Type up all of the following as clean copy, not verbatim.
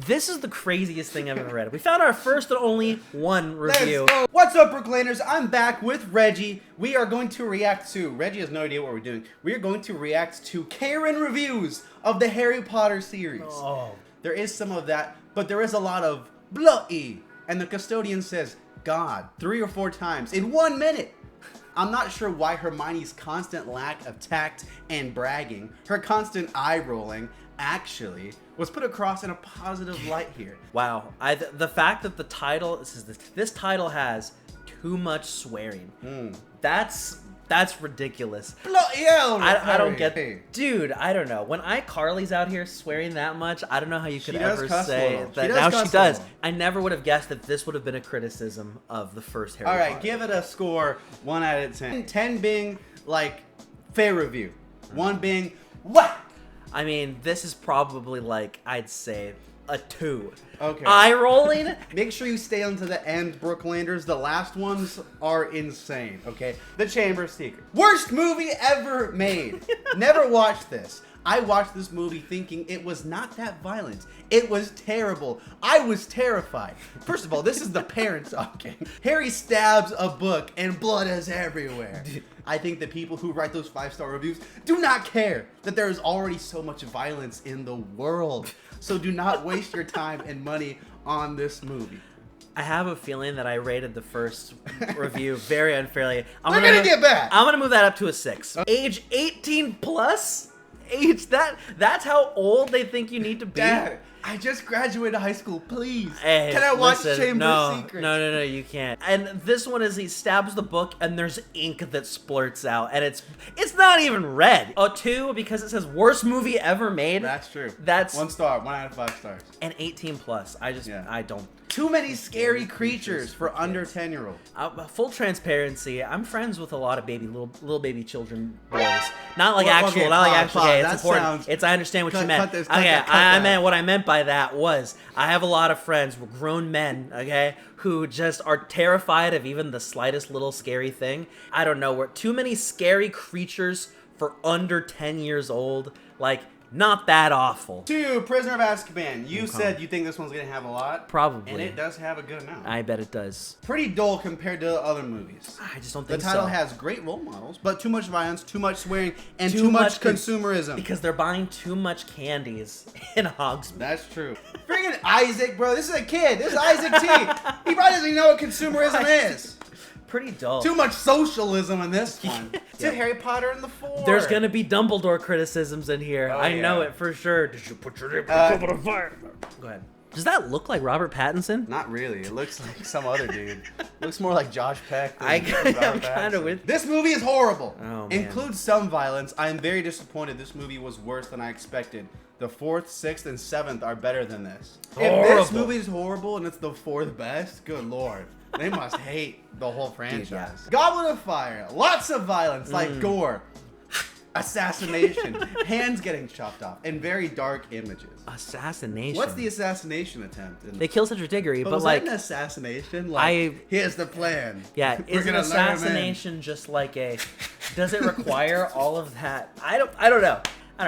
This is the craziest thing I've ever read. We found our first and only one review. What's up, Brooklaners? I'm back with Reggie. We are going to react to... Reggie has no idea what we're doing. We are going to react to Karen reviews of the Harry Potter series. Oh. There is some of that, but there is a lot of bloody. And the custodian says, God, 3 or 4 times in 1 minute. I'm not sure why Hermione's constant lack of tact and bragging, her constant eye rolling, actually was put across in a positive light here. Wow. The fact that the title, this title has too much swearing. That's ridiculous. Bloody hell, I don't get it. Dude, I don't know. When iCarly's out here swearing that much, I don't know how you could ever say that. Now she does. I never would have guessed that this would have been a criticism of the first Harry Potter. All right, give it a score 1 out of 10. 10 being like fair review. 1 being what? I mean, this is probably like, I'd say a 2. Okay. Eye rolling. Make sure you stay until the end, Brooklanders. The last ones are insane, okay? The Chamber of Secrets. Worst movie ever made. Never watched this. I watched this movie thinking it was not that violent. It was terrible. I was terrified. First of all, this is the parent talking. Harry stabs a book and blood is everywhere. I think the people who write those 5-star reviews do not care that there is already so much violence in the world. So do not waste your time and money on this movie. I have a feeling that I rated the first review very unfairly. We're gonna get back. I'm gonna move that up to a 6. Age 18 plus? That's how old they think you need to be. Dad, I just graduated high school. Please, hey, can I watch listen, Chamber of Secrets? No, you can't. And this one is he stabs the book and there's ink that splurts out, and it's not even red. A 2 because it says worst movie ever made. That's true. That's 1 star, 1 out of 5 stars. And 18 plus. I don't. Too many scary creatures for under 10-year-olds. Full transparency, I'm friends with a lot of little baby children boys. Not like Well, actual, okay, not like pause, actual. pause. Okay, it's That important. sounds- I understand what you meant. cut this, Okay, cut I that. meant what I meant by that was I have a lot of friends, grown men, okay, who just are terrified of even the slightest little scary thing. I don't know. We're too many scary creatures for under 10 years old. Like, not that awful. 2, Prisoner of Azkaban. You said you think this one's gonna have a lot. Probably. And it does have a good amount. I bet it does. Pretty dull compared to other movies. I just don't The think so. title has great role models, but too much violence, too much swearing, and too much consumerism. Because they're buying too much candies in Hogsmeade. That's true. Freaking Isaac, bro. This is a kid. This is Isaac T. He probably doesn't even know what consumerism is. Pretty dull. Too much socialism in this one. To Harry Potter and the 4. There's gonna be Dumbledore criticisms in here. Oh, I know yeah. it for sure. Did you put your name on the fire? Go ahead. Does that look like Robert Pattinson? Not really. It looks like some other dude. Looks more like Josh Peck. Than I'm Robert kind of Pattinson. with. This movie is horrible. Oh, man. Includes some violence. I am very disappointed. This movie was worse than I expected. The 4th, 6th, and 7th are better than this. If this movie is horrible and it's the 4th best, good lord. They must hate the whole franchise. Dude, yeah. Goblet of Fire. Lots of violence, like gore, assassination, hands getting chopped off, and very dark images. Assassination. What's the assassination attempt? They kill Cedric Diggory, but was like that an assassination? Like, here's the plan. Yeah, We're is an gonna let 'em in. assassination just like a? Does it require all of that? I don't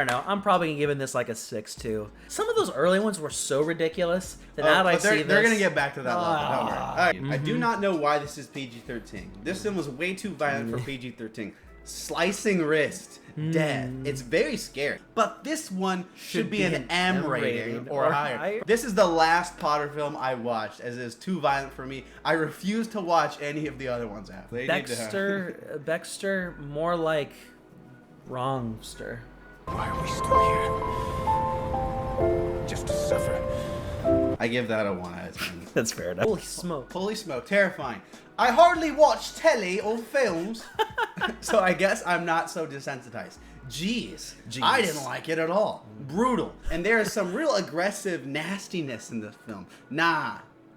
know. I'm probably giving this like a 6 too. Some of those early ones were so ridiculous that now that I see this, they're gonna get back to that level. Don't worry. All right. I do not know why this is PG-13. This one was way too violent for PG-13. Slicing wrist, death. It's very scary. But this one should be an M rating or higher. This is the last Potter film I watched, as it is too violent for me. I refuse to watch any of the other ones after. Baxter, more like wrongster. Why are we still here? Just to suffer. I give that a 1 out of 10. That's fair enough. Holy smoke. Holy smoke, terrifying. I hardly watch telly or films, so I guess I'm not so desensitized. Jeez, I didn't like it at all. Brutal. And there is some real aggressive nastiness in this film.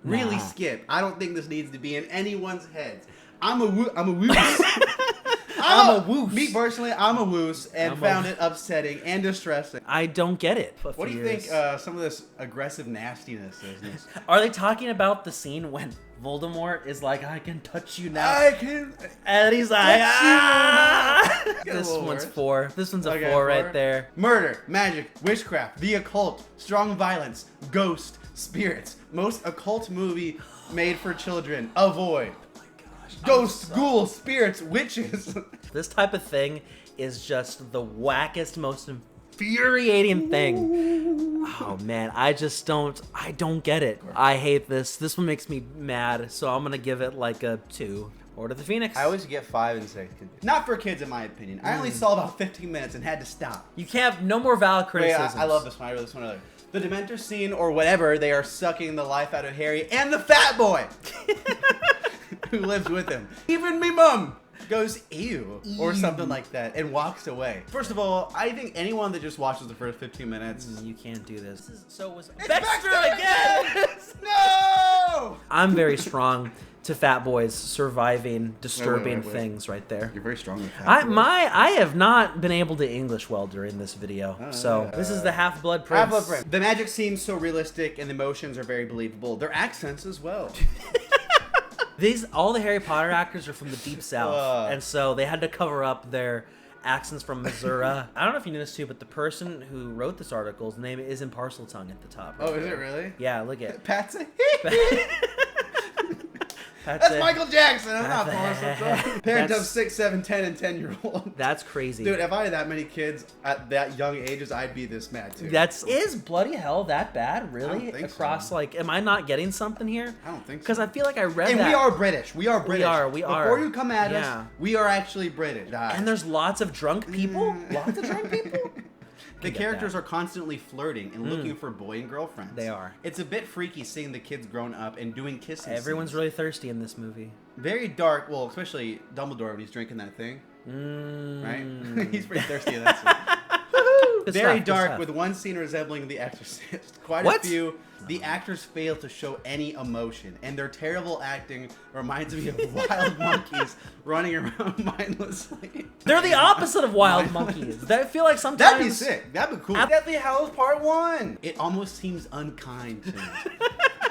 Really skip. I don't think this needs to be in anyone's heads. I'm a woos. I'm a woos. Me personally, I'm a woos and I'm found a- it upsetting and distressing. I don't get it. What do you think some of this aggressive nastiness is? Are they talking about the scene when Voldemort is like, I can touch you now? I can. And he's like, ah! Get a This little one's worse. 4. This one's a Okay, 4 right there. Murder, magic, witchcraft, the occult, strong violence, ghost, spirits. Most occult movie made for children. Avoid. Ghosts, ghouls, spirits, witches. This type of thing is just the wackest, most infuriating thing. Oh man, I don't get it. I hate this. This one makes me mad, so I'm gonna give it like a 2. Order of the Phoenix. I always get 5 and 6. Not for kids, in my opinion. I only saw about 15 minutes and had to stop. You can't, no more valid Wait, criticisms. I love this one. I read this one earlier. The Dementor scene or whatever, they are sucking the life out of Harry and the fat boy who lives with him. Even me mum goes ew or something like that and walks away. First of all, I think anyone that just watches the first 15 minutes. You can't do this. So it was It's Baxter Baxter again! No! I'm very strong to fat boys surviving disturbing wait. things right there. You're very strong with fat I have not been able to English well during this video, so this is the Half-Blood Prince. Half-Blood Prince. The magic seems so realistic and the emotions are very believable. Their accents as well. All the Harry Potter actors are from the Deep South, and so they had to cover up their accents from Missouri. I don't know if you knew this too, but the person who wrote this article's name is in Parseltongue at the top. Oh, is it really? Yeah, look at Patsy? That's That's Michael Jackson. I'm not That's- Parseltongue. Parent of That's- 6, 7, 10, and 10-year-old. That's crazy. Dude, if I had that many kids at that young ages, I'd be this mad too. Is bloody hell that bad? Really? I don't think Across so. like, am I not getting something here? I don't think so. Because I feel like I read And that. we are British. We are British. We are. Before you come at Yeah. us, we are actually British. And there's lots of drunk people. Lots of drunk people. The get characters that. are constantly flirting and looking for boy and girlfriends. They are. It's a bit freaky seeing the kids grown up and doing kissing Everyone's scenes. really thirsty in this movie. Very dark. Well, especially Dumbledore when he's drinking that thing. Right? He's pretty thirsty in that scene. Good Very stuff, good dark stuff. with one scene resembling The Exorcist. Quite What? a few. The actors fail to show any emotion, and their terrible acting reminds me of wild monkeys running around mindlessly. They're the opposite of wild monkeys. I feel like sometimes That'd be sick. That'd be cool. Deathly Hallows Part 1. It almost seems unkind to me.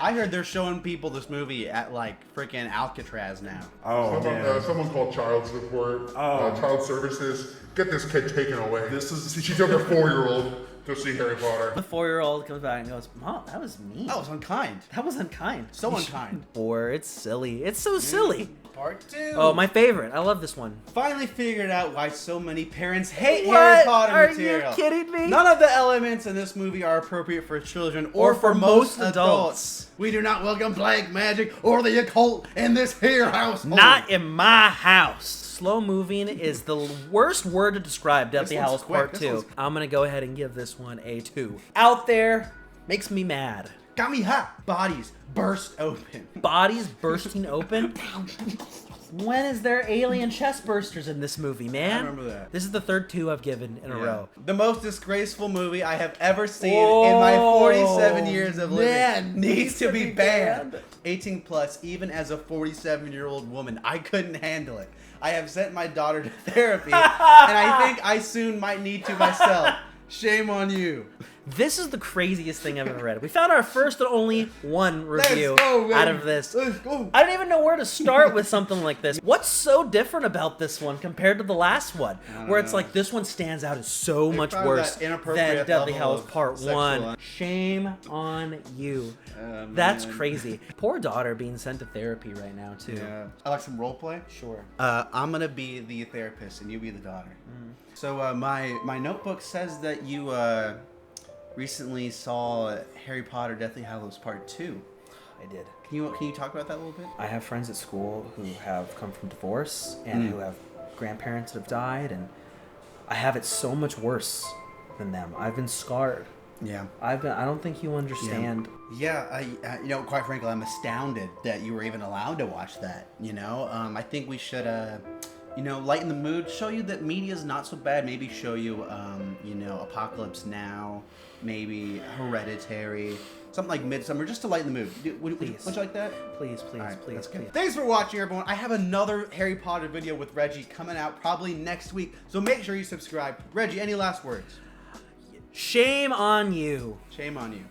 I heard they're showing people this movie at like freaking Alcatraz now. Oh, someone called child support, child services. Get this kid taken away. She took her 4-year-old to see Harry Potter. The 4-year-old comes back and goes, Mom, that was mean. That was unkind. That was unkind. So unkind. Or it's silly. It's so silly. Part 2. Oh, my favorite. I love this one. Finally figured out why so many parents hate What? Harry Potter Are material. you kidding me? None of the elements in this movie are appropriate for children or for most adults. We do not welcome black magic or the occult in this here house. Not in my house. Slow moving is the worst word to describe Deathly This one's Hallows quick. Part This 2. one's- I'm going to go ahead and give this one a 2. Out there makes me mad. Got me hot. Bodies burst open. Bodies bursting open. When is there alien chest bursters in this movie, man? I remember that. This is the third 2 I've given in a row. The most disgraceful movie I have ever seen in my 47 years of living man, needs to be banned. 18 plus, even as a 47-year-old woman, I couldn't handle it. I have sent my daughter to therapy, and I think I soon might need to myself. Shame on you. This is the craziest thing I've ever read. We found our first and only one review Let's go, out baby. of this. Let's go. I don't even know where to start with something like this. What's so different about this one compared to the last one? Where it's like this one stands out as so much found worse that inappropriate than Deathly level Hallows of Part sexual 1. Shame on you. That's crazy. Poor daughter being sent to therapy right now, too. Yeah. I like some role play. Sure. I'm gonna be the therapist and you be the daughter. So my notebook says that you recently saw Harry Potter Deathly Hallows Part 2. I did. Can you talk about that a little bit? I have friends at school who have come from divorce and who have grandparents that have died, and I have it so much worse than them. I've been scarred. Yeah. I don't think you understand. Yeah, I quite frankly, I'm astounded that you were even allowed to watch that. I think we should you know, lighten the mood, show you that media's not so bad. Maybe show you, you know, Apocalypse Now, maybe Hereditary, something like Midsummer, just to lighten the mood. Would you like that? Please, please, All right, please, that's good. please. Thanks for watching, everyone. I have another Harry Potter video with Reggie coming out probably next week, so make sure you subscribe. Reggie, any last words? Shame on you. Shame on you.